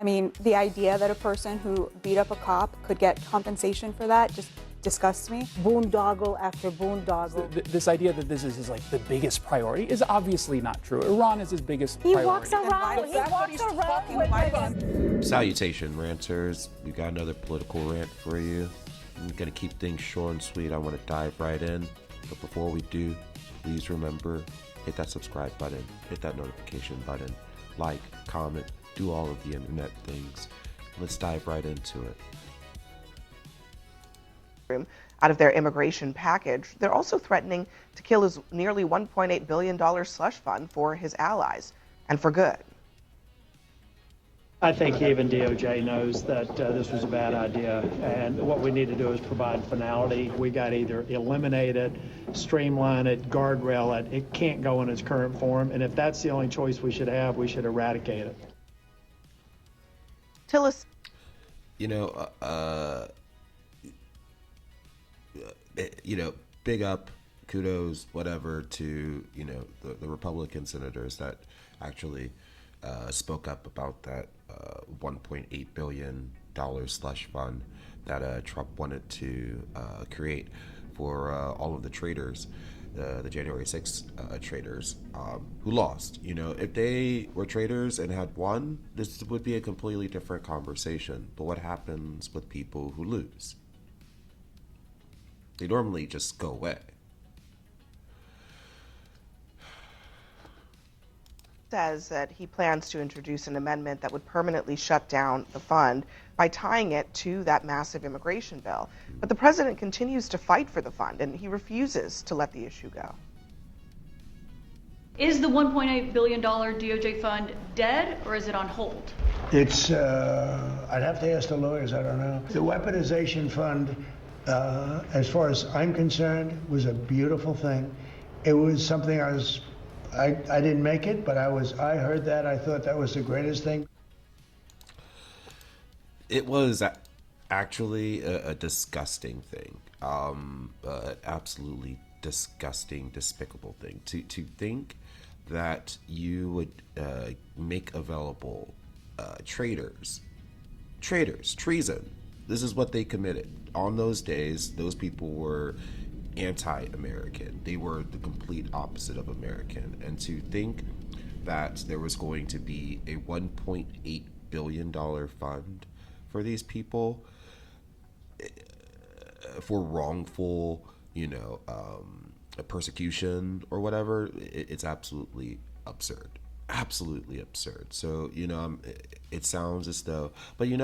I mean, the idea that a person who beat up a cop could get compensation for that just disgusts me. Boondoggle after boondoggle. This idea that this is like the biggest priority is obviously not true. Iran is his biggest He priority. walks around with Salutation, ranters. We got another political rant for you. I'm gonna keep things short and sweet. I want to dive right in. But before we do, please remember, hit that subscribe button, hit that notification button, like, comment, do all of the internet things. Let's dive right into it. Out of their immigration package, they're also threatening to kill his nearly $1.8 billion slush fund for his allies, and for good. I think even DOJ knows that this was a bad idea, and what we need to do is provide finality. We got to either eliminate it, streamline it, guardrail it. It can't go in its current form, and if that's the only choice we should have, we should eradicate it. Tillis. Big up, kudos, whatever, to, the Republican senators that actually spoke up about that $1.8 billion slush fund that Trump wanted to create for all of the traitors, the January 6th traitors who lost. If they were traitors and had won, this would be a completely different conversation. But what happens with people who lose? They normally just go away. Says that he plans to introduce an amendment that would permanently shut down the fund by tying it to that massive immigration bill. But the president continues to fight for the fund, and he refuses to let the issue go. Is the $1.8 billion DOJ fund dead, or is it on hold? It's, I'd have to ask the lawyers, I don't know. The weaponization fund, as far as I'm concerned, was a beautiful thing. It was something I didn't make it, but I heard that. I thought that was the greatest thing. It was actually a disgusting thing. Absolutely disgusting, despicable thing. To think that you would make available traitors, treason. This is what they committed. On those days, those people were anti-American. They were the complete opposite of American. And to think that there was going to be a $1.8 billion fund for these people for wrongful, persecution or whatever, it's absolutely absurd. Absolutely absurd. So, it sounds as though, but you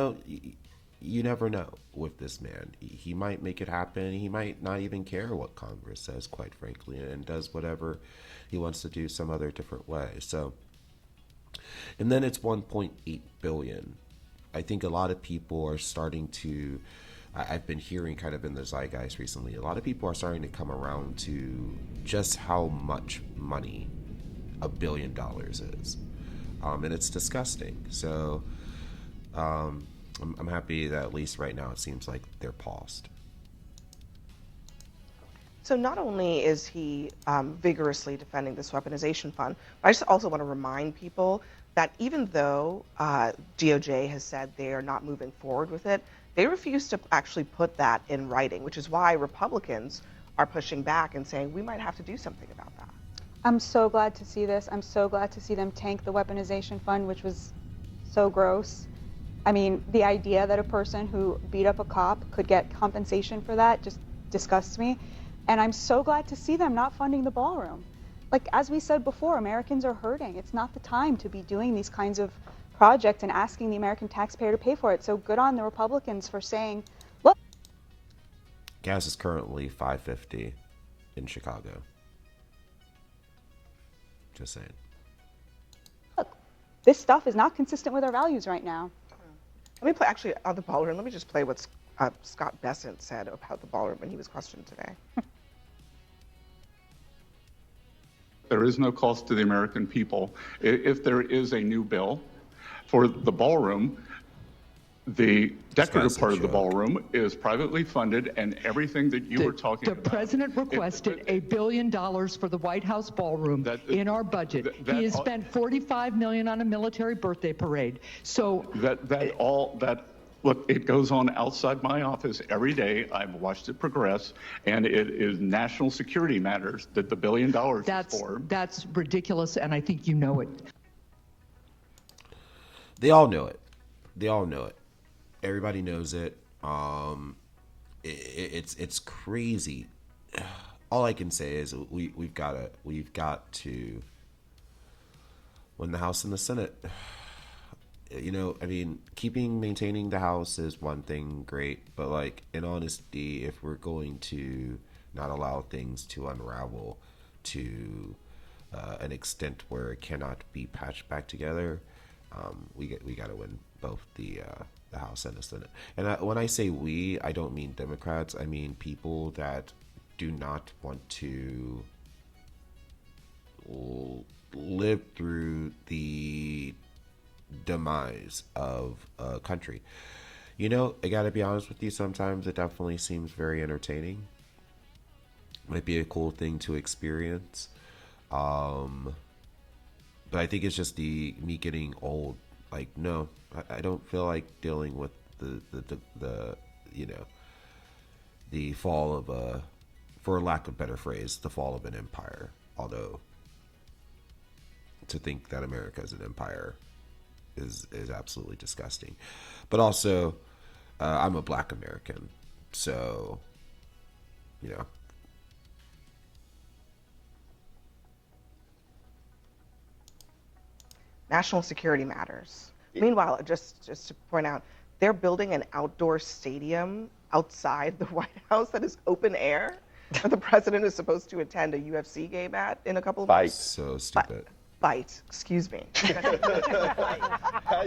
never know with this man. He might make it happen. He might not even care what Congress says, quite frankly, and does whatever he wants to do some other different way. So, and then it's 1.8 billion. I think a lot of people are starting to, I've been hearing kind of in the zeitgeist recently, a lot of people are starting to come around to just how much money $1 billion is. And it's disgusting. So, I'm happy that at least right now it seems like they're paused. So not only is he vigorously defending this weaponization fund, but I just also want to remind people that even though DOJ has said they are not moving forward with it, they refuse to actually put that in writing, which is why Republicans are pushing back and saying we might have to do something about that. I'm so glad to see this. I'm so glad to see them tank the weaponization fund, which was so gross. I mean, the idea that a person who beat up a cop could get compensation for that just disgusts me. And I'm so glad to see them not funding the ballroom. Like, as we said before, Americans are hurting. It's not the time to be doing these kinds of projects and asking the American taxpayer to pay for it. So good on the Republicans for saying, look. Gas is currently $5.50 in Chicago. Just saying. Look, this stuff is not consistent with our values right now. Let me play, actually, on the ballroom, let me just play what Scott Bessent said about the ballroom when he was questioned today. There is no cost to the American people. If there is a new bill for the ballroom, The decorative guy's a part of the joke. ballroom is privately funded, and everything that you were talking about. The president requested $1 billion for the White House ballroom in our budget. He has spent $45 million on a military birthday parade. So Look, it goes on outside my office every day. I've watched it progress, and it is national security matters that the $1 billion is for. That's ridiculous, and I think you know it. They all know it. They all know it. Everybody knows it. It's crazy. All I can say is we've got to win the House and the Senate. You know, I mean, maintaining the House is one thing, great, but like, in honesty, if we're going to not allow things to unravel to an extent where it cannot be patched back together, we got to win both the House and the Senate. And when I say we, I don't mean Democrats. I mean people that do not want to live through the demise of a country. You know, I gotta be honest with you, sometimes it definitely seems very entertaining. Might be a cool thing to experience. But I think it's just me getting old. Like, no, I don't feel like dealing with the you know, the fall of a, for lack of a better phrase, the fall of an empire. Although to think that America is an empire is absolutely disgusting. But also, I'm a black American, so, you know. National security matters. Meanwhile, just to point out, they're building an outdoor stadium outside the White House that is open air, where the president is supposed to attend a UFC game at in a couple of months. So stupid. Fight, excuse me.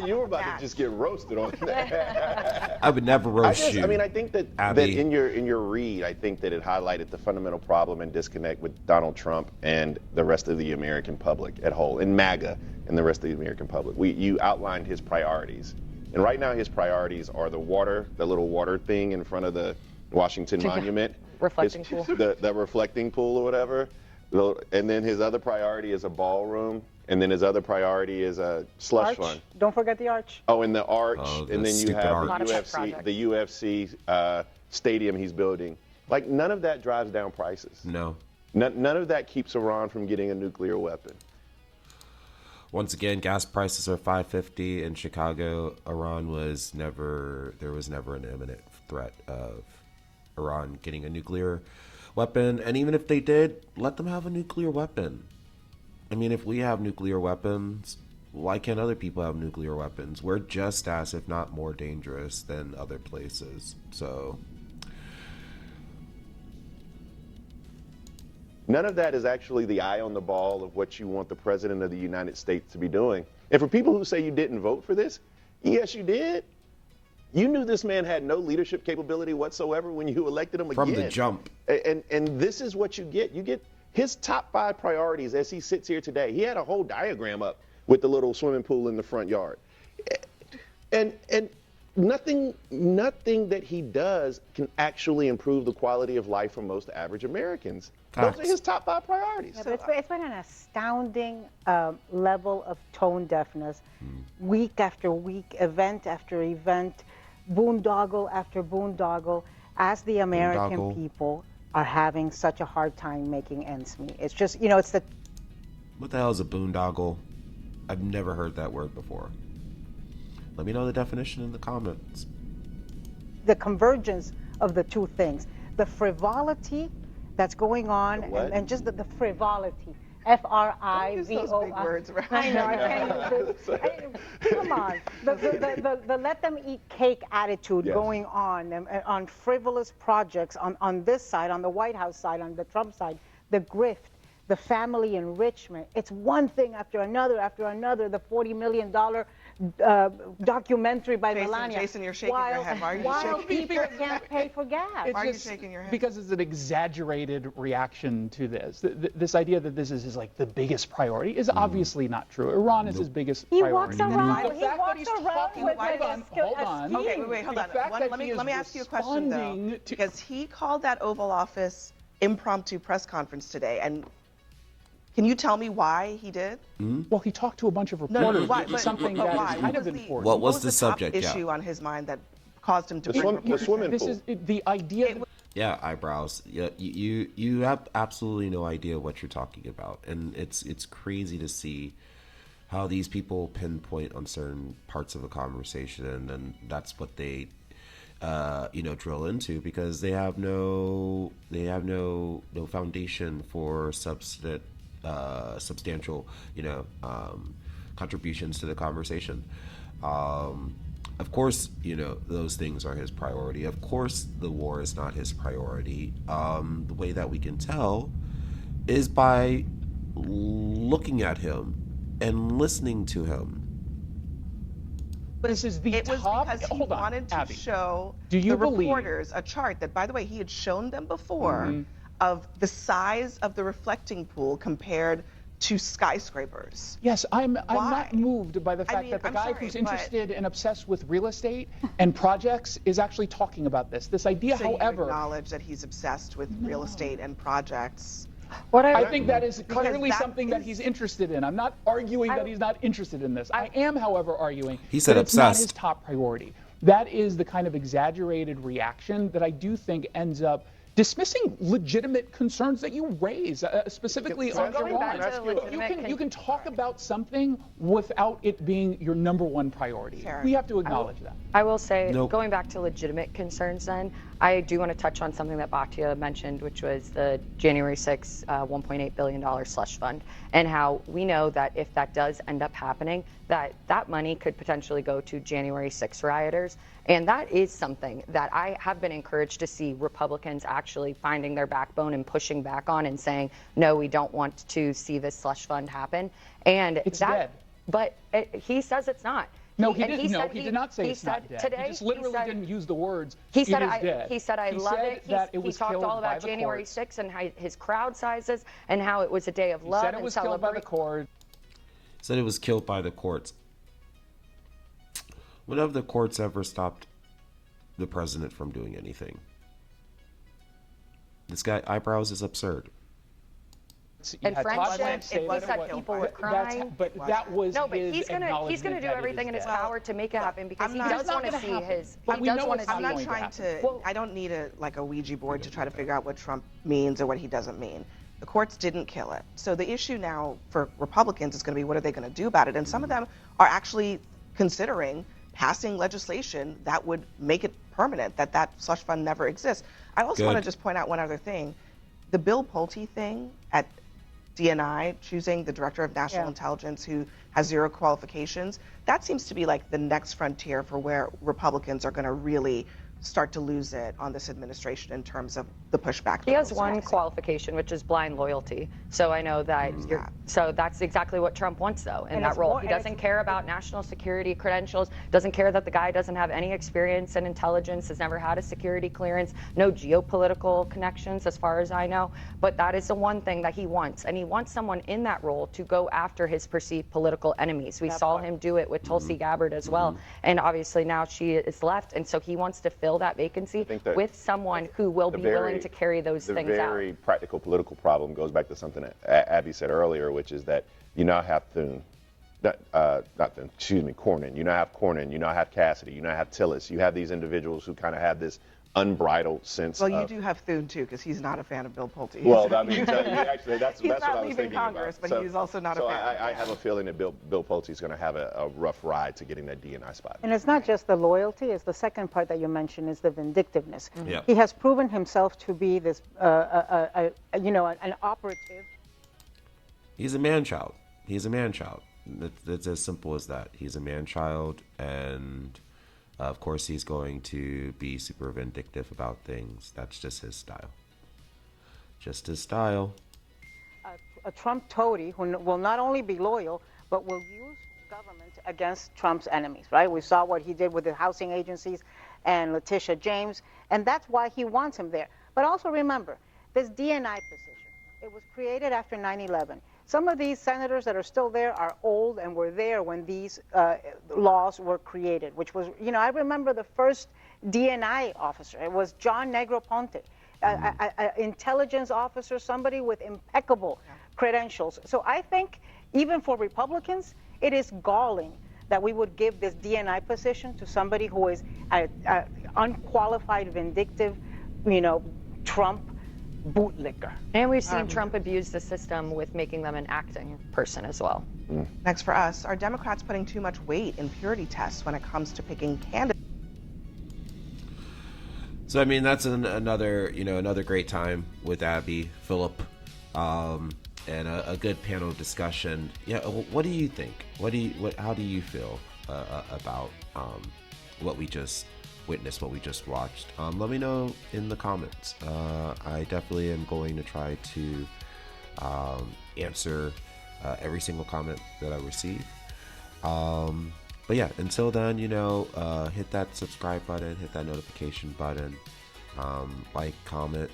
You were about to just get roasted on that. I would never roast you. I mean, I think that in your read, I think that it highlighted the fundamental problem and disconnect with Donald Trump and the rest of the American public at whole, and MAGA and the rest of the American public. You outlined his priorities. And right now his priorities are the little water thing in front of the Washington Monument. Reflecting pool. The reflecting pool or whatever. And then his other priority is a ballroom, and then his other priority is a slush fund. Don't forget the arch. Oh, and the arch, and then you have the UFC stadium he's building. Like, none of that drives down prices. No. None of that keeps Iran from getting a nuclear weapon. Once again, gas prices are $5.50 in Chicago. There was never an imminent threat of Iran getting a nuclear weapon. And even if they did, let them have a nuclear weapon. I mean, if we have nuclear weapons, why can't other people have nuclear weapons? We're just as, if not more dangerous than other places. So none of that is actually the eye on the ball of what you want the President of the United States to be doing. And for people who say you didn't vote for this, yes, you did. You knew this man had no leadership capability whatsoever when you elected him again. From the jump. And this is what you get. You get his top 5 priorities as he sits here today. He had a whole diagram up with the little swimming pool in the front yard. And nothing that he does can actually improve the quality of life for most average Americans. Those are his top 5 priorities. Yeah, but it's been an astounding level of tone deafness, week after week, event after event, boondoggle after boondoggle, as the American people are having such a hard time making ends meet. It's just, you know, it's the... What the hell is a boondoggle? I've never heard that word before. Let me know the definition in the comments. The convergence of the two things. The frivolity that's going on, and just the frivolity. F-R-I-V-O-I. I know, I can't use it. Come on. The let them eat cake attitude going on frivolous projects on this side, on the White House side, on the Trump side, the grift, the family enrichment. It's one thing after another, the $40 million documentary by Melania. Jason, you're shaking your head. Why are you while shaking? people can't pay for gas. Why are you shaking your head? Because it's an exaggerated reaction to this. This idea that this is like the biggest priority is obviously not true. Iran is his biggest priority. He walks around with Hold on. Okay, wait, hold on. Let me ask you a question, though. Because he called that Oval Office impromptu press conference today, and can you tell me why he did? Well, he talked to a bunch of reporters. Something that is kind of important. What was the subject? Top issue on his mind that caused him to bring the swimming pool. This is the idea. Yeah, eyebrows. Yeah, you have absolutely no idea what you're talking about, and it's crazy to see how these people pinpoint on certain parts of a conversation, and that's what they drill into, because they have no foundation for substantial contributions to the conversation. Of course, those things are his priority. Of course, the war is not his priority. The way that we can tell is by looking at him and listening to him. This is the It was top. because he Hold on, wanted to Abby. show Do you the believe- reporters a chart that, by the way, he had shown them before of the size of the reflecting pool compared to skyscrapers. Yes, I'm Why? not moved by the fact mean, that the I'm guy sorry, who's but- interested and obsessed with real estate and projects is actually talking about this. This idea, So however, you acknowledge that he's obsessed with real estate and projects. I think that is Because clearly that something that is- he's interested in. I'm not arguing that he's not interested in this. I am, however, arguing He said that it's not obsessed. his top priority. That is the kind of exaggerated reaction that I do think ends up dismissing legitimate concerns that you raise, specifically on Going back Iran. to legitimate You can talk about something without it being your number one priority. Fair. We have to acknowledge that. I will say, Nope. going back to legitimate concerns then, I do want to touch on something that Bhatia mentioned, which was the January 6th $1.8 billion slush fund, and how we know that if that does end up happening, that money could potentially go to January 6th rioters. And that is something that I have been encouraged to see Republicans actually finding their backbone and pushing back on and saying, no, we don't want to see this slush fund happen. And It's dead. But he says it's not. No, he And didn't. No, said he did not say he it's not said dead. Today, He just literally didn't use the words. He "It said, is dead." he said, I love said it. That it He was talked killed all by about the January courts. 6th and how his crowd sizes and how it was a day of He love said it and was killed by the celebration. courts. Said it was killed by the courts. When have the courts ever stopped the president from doing anything? This guy, eyebrows, is absurd. And Yeah, Todd friendship, Blanche said it that was that was- people were that's- crying. But that was No, but his he's gonna do acknowledgement that it everything in is his dead. power to make it happen because he I'm not- does It's not want to gonna see happen. his. But He we does know want it's to not I'm see. not going to trying happen. to, I don't need a Ouija board to try to figure out what Trump means or what he doesn't mean. The courts didn't kill it. So the issue now for Republicans is going to be, what are they going to do about it? And some of them are actually considering passing legislation that would make it permanent, that slush fund never exists. I also want to just point out one other thing. The Bill Pulte thing at DNI, choosing the director of national intelligence who has zero qualifications, that seems to be like the next frontier for where Republicans are going to really start to lose it on this administration in terms of the pushback. He has one qualification, which is blind loyalty. So I know that so that's exactly what Trump wants, though, in that role. He doesn't care about national security credentials, doesn't care that the guy doesn't have any experience in intelligence, has never had a security clearance, no geopolitical connections as far as I know. But that is the one thing that he wants. And he wants someone in that role to go after his perceived political enemies. We saw him do it with Tulsi Gabbard as well. And obviously now she is left. And so he wants to fill that vacancy with someone who will be willing to carry those things out. The very practical political problem goes back to something that Abby said earlier, which is that you now have Cornyn. You now have Cornyn. You now have Cassidy. You now have Tillis. You have these individuals who kind of have this unbridled sense Well, of... you do have Thune, too, because he's not a fan of Bill Pulte. Well, I mean, actually, that's he's what not I was leaving thinking Congress, about. but he's also not a fan. I have a feeling that Bill Pulte is going to have a rough ride to getting that DNI spot. And it's not just the loyalty, it's the second part that you mentioned, is the vindictiveness. Yeah. He has proven himself to be this, an operative. He's a man-child. He's a man-child. It's as simple as that. He's a man-child, and of course he's going to be super vindictive about things. That's just his style. Just his style. A Trump toady who will not only be loyal, but will use government against Trump's enemies, right? We saw what he did with the housing agencies and Letitia James, and that's why he wants him there. But also remember, this DNI position, it was created after 9/11. Some of these senators that are still there are old and were there when these laws were created, which was, you know, I remember the first DNI officer. It was John Negroponte, an intelligence officer, somebody with impeccable credentials. So I think even for Republicans, it is galling that we would give this DNI position to somebody who is an unqualified, vindictive, you know, Trump bootlicker. And we've seen Trump abuse the system with making them an acting person as well. Next for us, are Democrats putting too much weight in purity tests when it comes to picking candidates? So I mean, that's another great time with Abby, Philip, and a good panel discussion. Yeah, what do you think? How do you feel about what we just witnessed, what we just watched? Let me know in the comments. I definitely am going to try to answer every single comment that I receive. But yeah, until then, hit that subscribe button, hit that notification button, like, comment.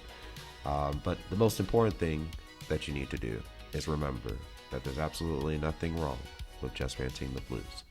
But the most important thing that you need to do is remember that there's absolutely nothing wrong with just ranting the blues.